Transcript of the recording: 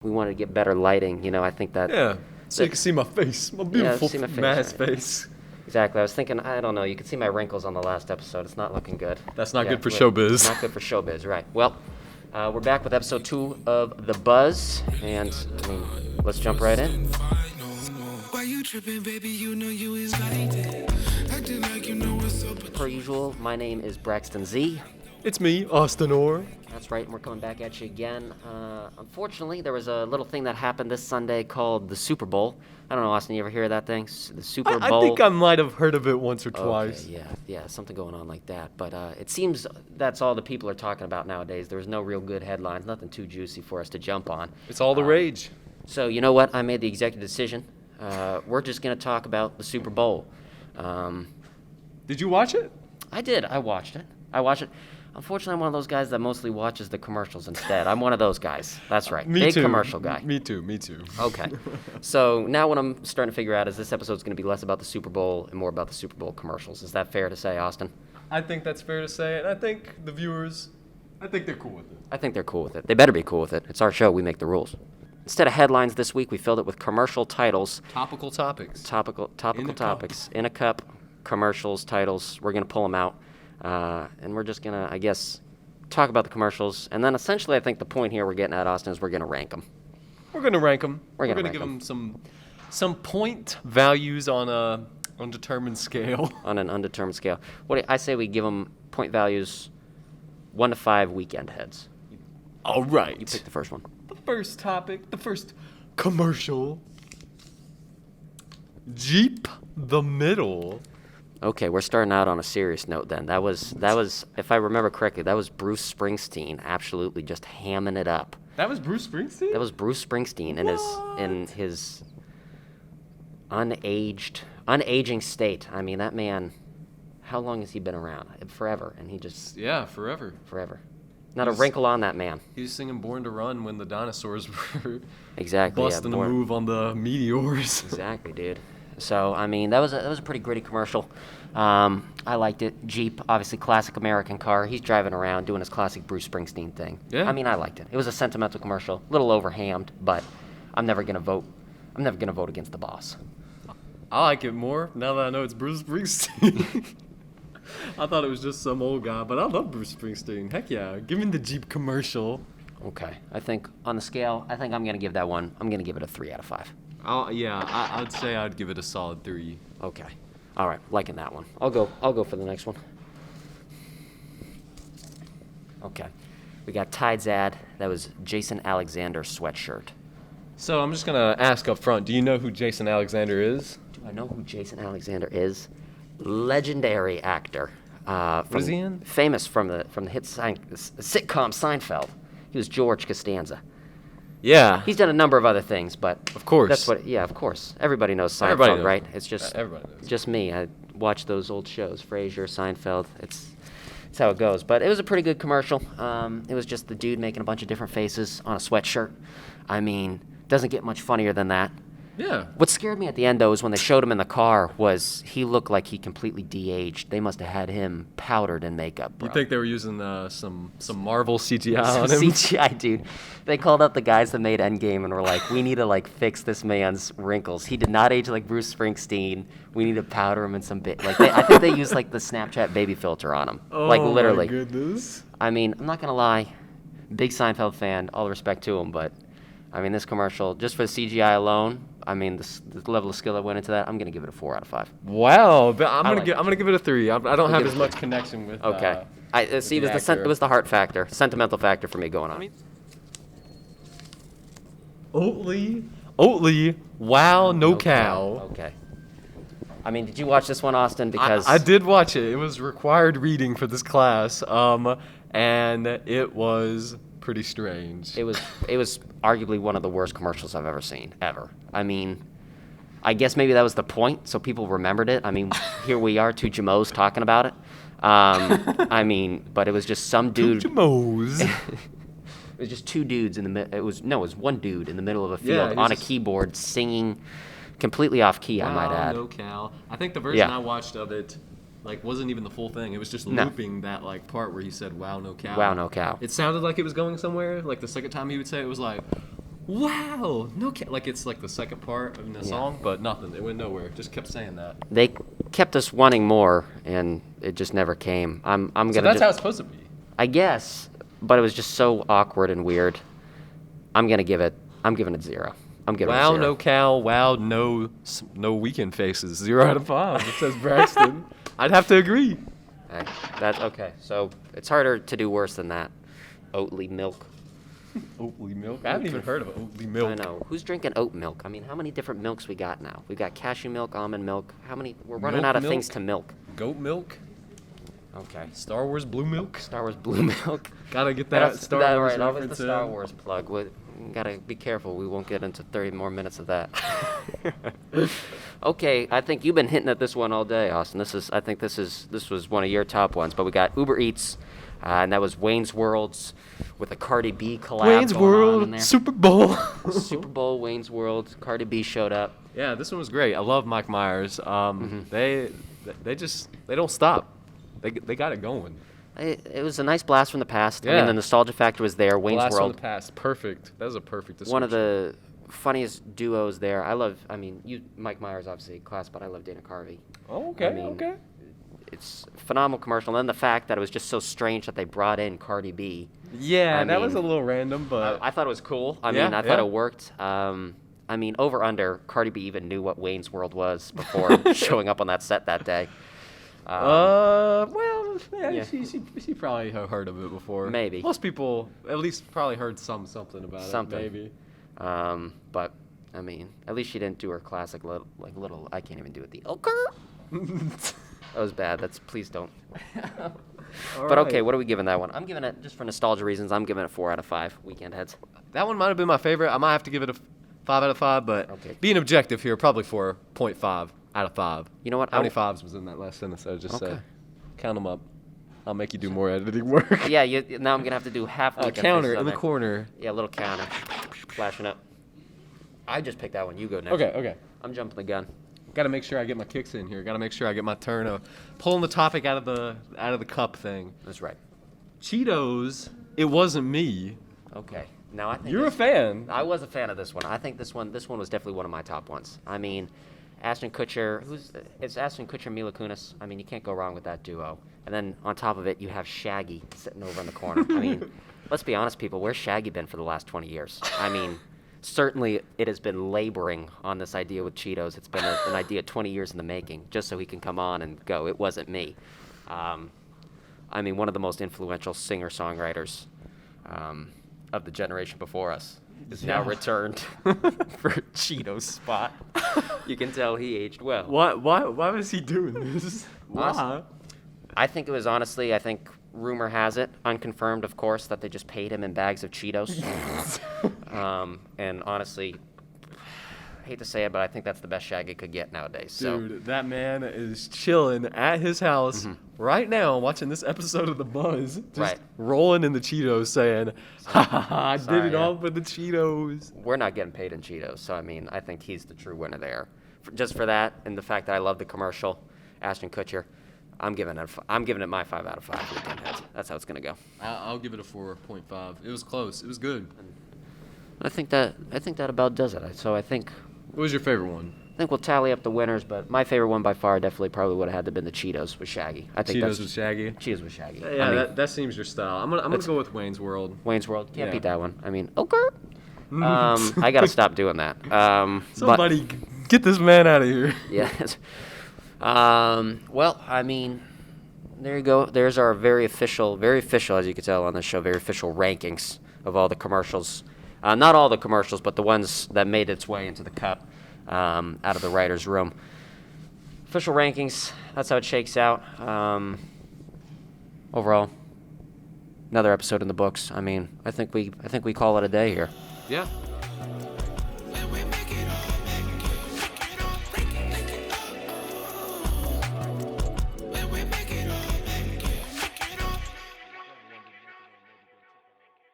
We wanted to get better lighting. I think that... Yeah, so you can see my face, my beautiful see my face, mask right. face. Exactly. I was thinking, I don't know, you could see my wrinkles on the last episode. It's not looking good. That's not good for showbiz. Not good for showbiz, right. Well, we're back with episode 2 of The Buzz, and, let's jump right in. Why you tripping, baby? You know you invited. Acting like you know what's up. Per usual, my name is Braxton Z. It's me, Austin Orr. That's right, and we're coming back at you again. Unfortunately, there was a little thing that happened this Sunday called the Super Bowl. I don't know, Austin, you ever hear of that thing? The Super Bowl? I think I might have heard of it once or twice. Okay, yeah, something going on like that. But it seems that's all the people are talking about nowadays. There's no real good headlines, nothing too juicy for us to jump on. It's all the rage. So you know what? I made the executive decision. We're just going to talk about the Super Bowl. Did you watch it? I did. I watched it. Unfortunately, I'm one of those guys that mostly watches the commercials instead. I'm one of those guys. That's right. Me Big too. commercial guy. Me too. Okay. So now what I'm starting to figure out is this episode's going to be less about the Super Bowl and more about the Super Bowl commercials. Is that fair to say, Austin? I think that's fair to say, and I think the viewers, I think they're cool with it. I think they're cool with it. They better be cool with it. It's our show. We make the rules. Instead of headlines this week, we filled it with commercial titles. Topical topics. Topical topics. In a cup, commercials, titles. We're going to pull them out. And we're just going to, I guess, talk about the commercials. And then essentially, I think the point here we're getting at, Austin, is we're going to rank them. We're going to rank them. We're going to rank give them. them some point values on a undetermined scale. On an undetermined scale. I say we give them point values 1 to 5 weekend heads. All right. You pick the first one. The first topic, the first commercial. Jeep the Middle. Okay, we're starting out on a serious note then. That was, if I remember correctly, that was Bruce Springsteen absolutely just hamming it up. That was Bruce Springsteen? That was Bruce Springsteen in his unaging state. I mean, that man, how long has he been around? Forever. And he just... Yeah, forever. Not a wrinkle on that man. He was singing Born to Run when the dinosaurs were exactly, busting a move on the meteors. Exactly, dude. So, I mean, that was a pretty gritty commercial. I liked it. Jeep, obviously classic American car. He's driving around doing his classic Bruce Springsteen thing. Yeah. I mean, I liked it. It was a sentimental commercial, a little overhammed, but I'm never gonna vote against the boss. I like it more now that I know it's Bruce Springsteen. I thought it was just some old guy, but I love Bruce Springsteen. Heck yeah, give me the Jeep commercial. Okay, I think on the scale, I'm gonna give that one. I'm gonna give it a 3 out of 5. I'd say I'd give it a solid 3. Okay. All right, liking that one. I'll go for the next one. Okay. We got Tide's ad. That was Jason Alexander sweatshirt. So I'm just gonna ask up front, do you know who Jason Alexander is? Do I know who Jason Alexander is? Legendary actor. What is he in? Famous from the hit sitcom Seinfeld. He was George Costanza. Yeah. He's done a number of other things, but Of course. that's what. Yeah, of course. Everybody knows Seinfeld, Everybody knows. right? It's just Everybody knows. just me. I watch those old shows, Frasier, Seinfeld. It's how it goes. But it was a pretty good commercial. It was just the dude making a bunch of different faces on a sweatshirt. I mean, doesn't get much funnier than that. Yeah. What scared me at the end, though, is when they showed him in the car, was he looked like he completely de-aged. They must have had him powdered in makeup, bro. You think they were using some Marvel CGI on Some him? CGI, dude. They called up the guys that made Endgame and were like, we need to, fix this man's wrinkles. He did not age like Bruce Springsteen. We need to powder him in some bit. I think they used, the Snapchat baby filter on him. Literally. Oh, my goodness. I mean, I'm not going to lie. Big Seinfeld fan, all the respect to him, but, I mean, this commercial, just for the CGI alone, I mean, the level of skill that went into that, I'm going to give it a 4 out of 5. Wow, but I'm gonna give it a 3. I don't have give as it a much 3. connection with. Okay. See, it actor. was the heart factor, sentimental factor for me going on. Oatly, wow, no cow. Okay. I mean, did you watch this one, Austin? Because I did watch it. It was required reading for this class, and it was pretty strange. It was arguably one of the worst commercials I've ever seen, ever. I mean, I guess maybe that was the point, so people remembered it. I mean, here we are, 2 Jamos talking about it. I mean, but it was just some dude. Jamos. It was just 2 dudes in the middle. It was 1 dude in the middle of a Yeah, field he on was a keyboard singing, completely off key. I might add. No cow. I think the version I watched of it, wasn't even the full thing. It was just looping that part where he said "Wow, no cow." Wow, no cow. It sounded like it was going somewhere. Like the second time he would say it was like, Wow, like it's like the second part of the song, but nothing. It went nowhere. Just kept saying that. They kept us wanting more, and it just never came. I'm gonna. So that's how it's supposed to be. I guess, but it was just so awkward and weird. I'm giving it 0. I'm giving it 0. No cow. Wow, no weekend faces. 0 out of 5. It says Braxton. I'd have to agree. Hey, that's okay. So it's harder to do worse than that. Oatly milk. Oatly milk? I haven't even heard of Oatly milk. I know. Who's drinking oat milk? I mean, how many different milks we got now? We got cashew milk, almond milk. How many? We're running out of things to milk. Goat milk? Okay. Star Wars blue milk? Star Wars blue milk. Gotta get that Star Wars right. Always the reference Star in. Wars plug. We gotta be careful. We won't get into 30 more minutes of that. Okay, I think you've been hinting at this one all day, Austin. This was one of your top ones. But we got Uber Eats, and that was Wayne's World's with a Cardi B collab. Wayne's going on in World, there. Super Bowl. Super Bowl, Wayne's World. Cardi B showed up. Yeah, this one was great. I love Mike Myers. They don't stop. They got it going. It was a nice blast from the past. I Yeah. mean, the nostalgia factor was there. Wayne's Blast from World. the past. Perfect. That was a perfect description. One of the funniest duos there. Mike Myers, obviously, class, but I love Dana Carvey. Oh, okay, I mean, okay. It's a phenomenal commercial. And then the fact that it was just so strange that they brought in Cardi B. Yeah, I that was mean, a little random, but I thought it was cool. I Yeah, thought yeah. it worked. Over under, Cardi B even knew what Wayne's World was before showing up on that set that day. Yeah. She probably heard of it before. Maybe. Most people at least probably heard something about Something. it. Maybe. But I mean, at least she didn't do her classic little. I can't even do it. The okay. That was bad. Please don't. But okay, what are we giving that one? I'm giving it, just for nostalgia reasons, I'm giving it 4 out of 5. Weekend Heads. That one might have been my favorite. I might have to give it a 5 out of 5, but Okay. being objective here, probably 4.5 out of 5. You know what? How many fives was in that last sentence I just Okay. said? Count them up. I'll make you do more editing work. Yeah, now I'm gonna have to do half A Weekend counter Faces on in the there. corner. Yeah, a little counter, flashing up. I just picked that one. You go next. Okay. I'm jumping the gun. Got to make sure I get my kicks in here. Got to make sure I get my turn of pulling the topic out of the cup thing. That's right. Cheetos. It wasn't me. Okay. Now I think You're a fan. I was a fan of this one. I think this one was definitely one of my top ones. I mean, Ashton Kutcher. It's Ashton Kutcher, Mila Kunis. I mean, you can't go wrong with that duo. And then on top of it, you have Shaggy sitting over in the corner. I mean, let's be honest, people. Where's Shaggy been for the last 20 years? I mean, certainly it has been laboring on this idea with Cheetos. It's been an idea 20 years in the making, just so he can come on and go, it wasn't me. I mean, one of the most influential singer-songwriters of the generation before us is now returned for Cheetos spot. You can tell he aged well. Why was he doing this? Why? I think it was honestly, rumor has it, unconfirmed of course, that they just paid him in bags of Cheetos. And honestly, I hate to say it, but I think that's the best Shaggy could get nowadays. Dude, that man is chilling at his house right now, watching this episode of The Buzz, just rolling in the Cheetos, saying, "Ha ha ha! I did it all for the Cheetos." We're not getting paid in Cheetos, so I mean, I think he's the true winner there. Just for that, and the fact that I love the commercial, Ashton Kutcher, I'm giving it my 5 out of 5 Weekend Heads. That's how it's gonna go. I'll give it a 4.5. It was close. It was good. I think that about does it. So I think What was your favorite one? we'll tally up the winners, but my favorite one by far definitely probably would have had to been the Cheetos with Shaggy. I think Cheetos with Shaggy. Cheetos with Shaggy. Yeah, I mean, that seems your style. I'm gonna go with Wayne's World. Wayne's World can't Yeah. beat that one. I mean, okay. I gotta stop doing that. Somebody get this man out of here. Yes. Well, I mean, there you go. There's our very official, as you can tell on this show, very official rankings of all the commercials. Not all the commercials, but the ones that made its way into the cup out of the writer's room. Official rankings, that's how it shakes out. Overall, another episode in the books. I mean, I think we call it a day here. Yeah,